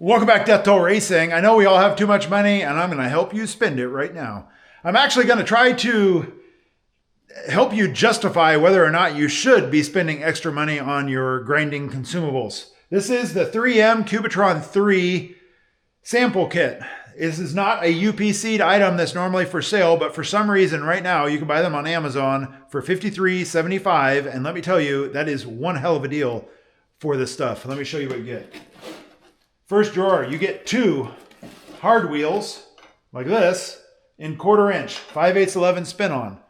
Welcome back to Death Toll Racing. I know we all have too much money, and I'm going to help you spend it right now. I'm actually going to try to help you justify whether or not you should be spending extra money on your grinding consumables. This is the 3M Cubitron 3 sample kit. This is not a UPC'd item that's normally for sale, but for some reason right now you can buy them on Amazon for $53.75, and let me tell you, that is one hell of a deal for this stuff. Let me show you what you get. First drawer, you get 2 hard wheels like this in 1/4 inch, 5/8 11 spin on.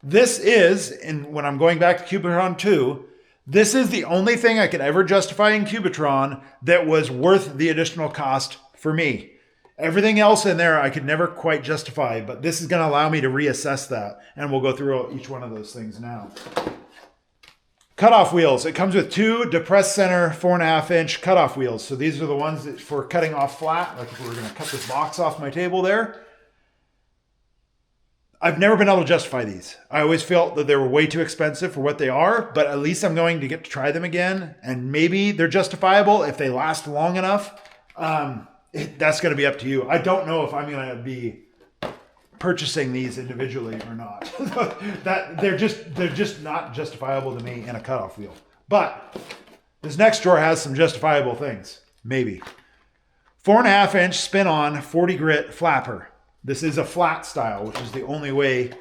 This is, and when I'm going back to Cubitron 2, this is the only thing I could ever justify in Cubitron that was worth the additional cost for me. Everything else in there I could never quite justify, but this is going to allow me to reassess that, and we'll go through each one of those things now. Cutoff wheels. It comes with 2 depressed center 4.5 inch cutoff wheels. So these are the ones that for cutting off flat, like if we were going to cut this box off my table there. I've never been able to justify these. I always felt that they were way too expensive for what they are, but at least I'm going to get to try them again, and maybe they're justifiable if they last long enough. That's going to be up to you. I don't know if I'm going to be purchasing these individually or not. They're just not justifiable to me in a cutoff wheel. But this next drawer has some justifiable things. Maybe. 4.5 inch spin on 40 grit flapper. This is a flat style, which is the only way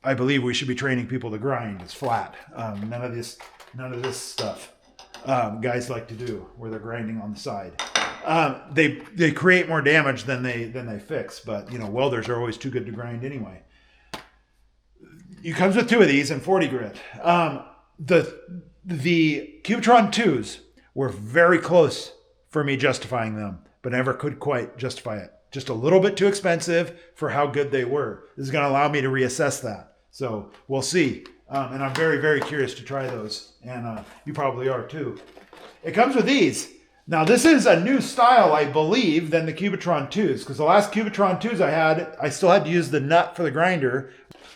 I believe we should be training people to grind. It's flat. None of this stuff guys like to do where they're grinding on the side. They create more damage than they fix, but you know, welders are always too good to grind anyway. It comes with 2 of these and 40 grit. The Cubitron 2s were very close for me justifying them, but never could quite justify it. Just a little bit too expensive for how good they were. This is going to allow me to reassess that. So we'll see. And I'm very, very curious to try those. And you probably are too. It comes with these. Now, this is a new style, I believe, than the Cubitron 2s, because the last Cubitron 2s I had, I still had to use the nut for the grinder.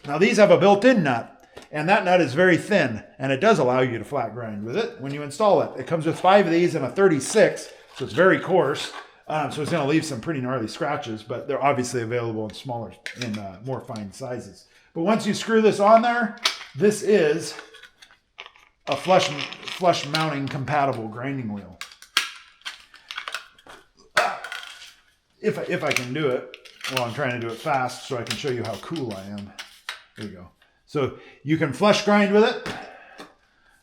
Now, these have a built-in nut, and that nut is very thin, and it does allow you to flat grind with it when you install it. It comes with 5 of these and a 36, so it's very coarse, so it's going to leave some pretty gnarly scratches, but they're obviously available in smaller, in more fine sizes. But once you screw this on there, this is a flush mounting compatible grinding wheel. If I can do it, well, I'm trying to do it fast so I can show you how cool I am. There you go. So you can flush grind with it,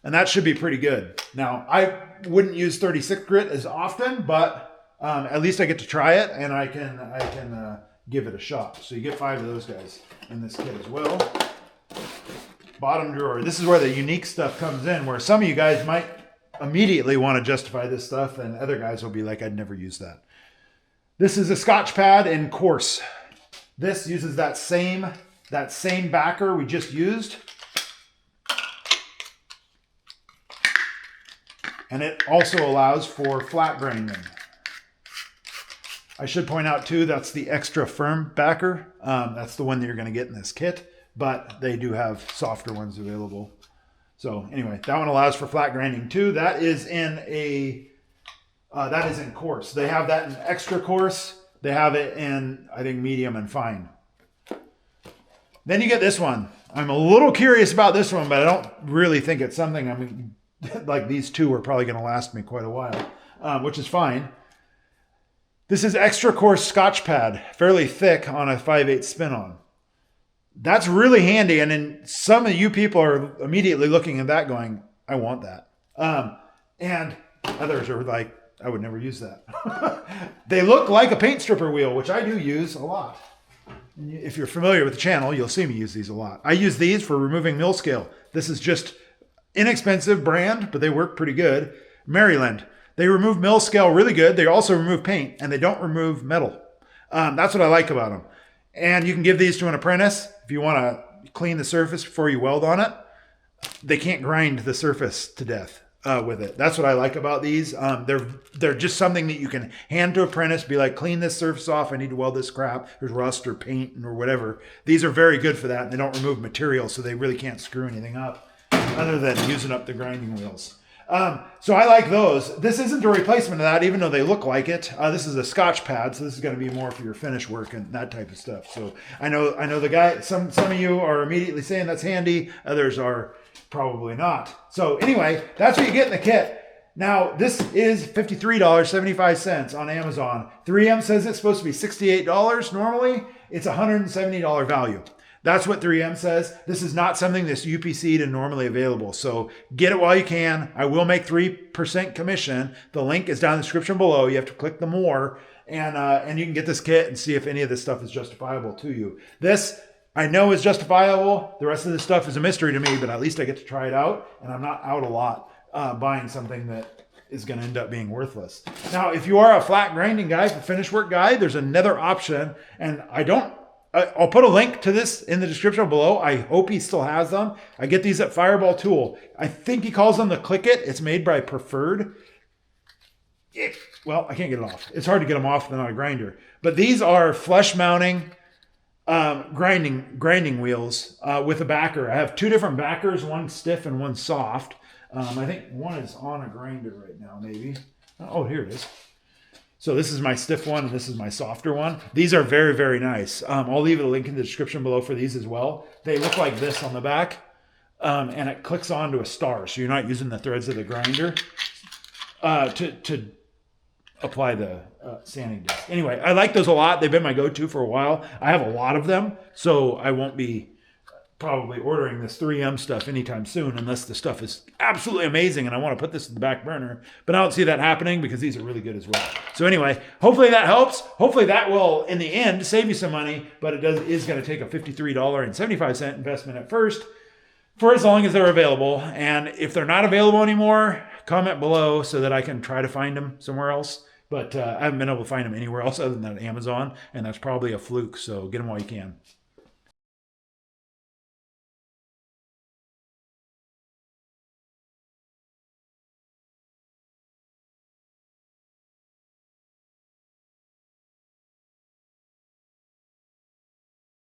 and that should be pretty good. Now, I wouldn't use 36 grit as often, but at least I get to try it, and I can give it a shot. So you get 5 of those guys in this kit as well. Bottom drawer. This is where the unique stuff comes in, where some of you guys might immediately want to justify this stuff, and other guys will be like, I'd never use that. This is a Scotch pad in coarse. This uses that same backer we just used. And it also allows for flat grinding. I should point out too, that's the extra firm backer. That's the one that you're going to get in this kit, but they do have softer ones available. So anyway, that one allows for flat grinding too. That is in coarse. They have that in extra coarse. They have it in, I think, medium and fine. Then you get this one. I'm a little curious about this one, but I don't really think it's something, I mean, like these 2 are probably going to last me quite a while, which is fine. This is extra coarse Scotch pad, fairly thick on a 5/8 spin on. That's really handy, and then some of you people are immediately looking at that going, I want that. And others are like, I would never use that. They look like a paint stripper wheel, which I do use a lot. If you're familiar with the channel, you'll see me use these a lot. I use these for removing mill scale. This is just inexpensive brand, but they work pretty good. Maryland. They remove mill scale really good. They also remove paint, and they don't remove metal. That's what I like about them. And you can give these to an apprentice if you want to clean the surface before you weld on it. They can't grind the surface to death with it. That's what I like about these. They're just something that you can hand to an apprentice, be like, clean this surface off. I need to weld this crap. There's rust or paint or whatever. These are very good for that. And they don't remove material, so they really can't screw anything up other than using up the grinding wheels. So I like those. This isn't a replacement of that, even though they look like it. This is a Scotch pad, so this is going to be more for your finish work and that type of stuff. So I know the guy. Some of you are immediately saying that's handy. Others are probably not. So anyway, that's what you get in the kit. Now, this is $53.75 on Amazon. 3M says it's supposed to be $68 normally. It's $170 value. That's what 3M says. This is not something that's UPC'd and normally available. So get it while you can. I will make 3% commission. The link is down in the description below. You have to click the more, and you can get this kit and see if any of this stuff is justifiable to you. This I know is justifiable. The rest of this stuff is a mystery to me, but at least I get to try it out, and I'm not out a lot buying something that is going to end up being worthless. Now, if you are a flat grinding guy, for finish work guy, there's another option, and I'll put a link to this in the description below. I hope he still has them. I get these at Fireball Tool. I think he calls them the Click It. It's made by Preferred. Well, I can't get it off. It's hard to get them off on a grinder. But these are flush mounting grinding wheels with a backer. I have two different backers, one stiff and one soft. I think one is on a grinder right now, maybe. Oh, here it is. So this is my stiff one, and this is my softer one. These are very, very nice. I'll leave a link in the description below for these as well. They look like this on the back, and it clicks onto a star, so you're not using the threads of the grinder to apply the sanding disc. Anyway, I like those a lot. They've been my go-to for a while. I have a lot of them, so I won't be probably ordering this 3M stuff anytime soon unless the stuff is absolutely amazing and I want to put this in the back burner. But I don't see that happening because these are really good as well. So anyway, hopefully that helps. Hopefully that will, in the end, save you some money, but it is going to take a $53.75 investment at first for as long as they're available. And if they're not available anymore, comment below so that I can try to find them somewhere else. But I haven't been able to find them anywhere else other than Amazon, and that's probably a fluke. So get them while you can.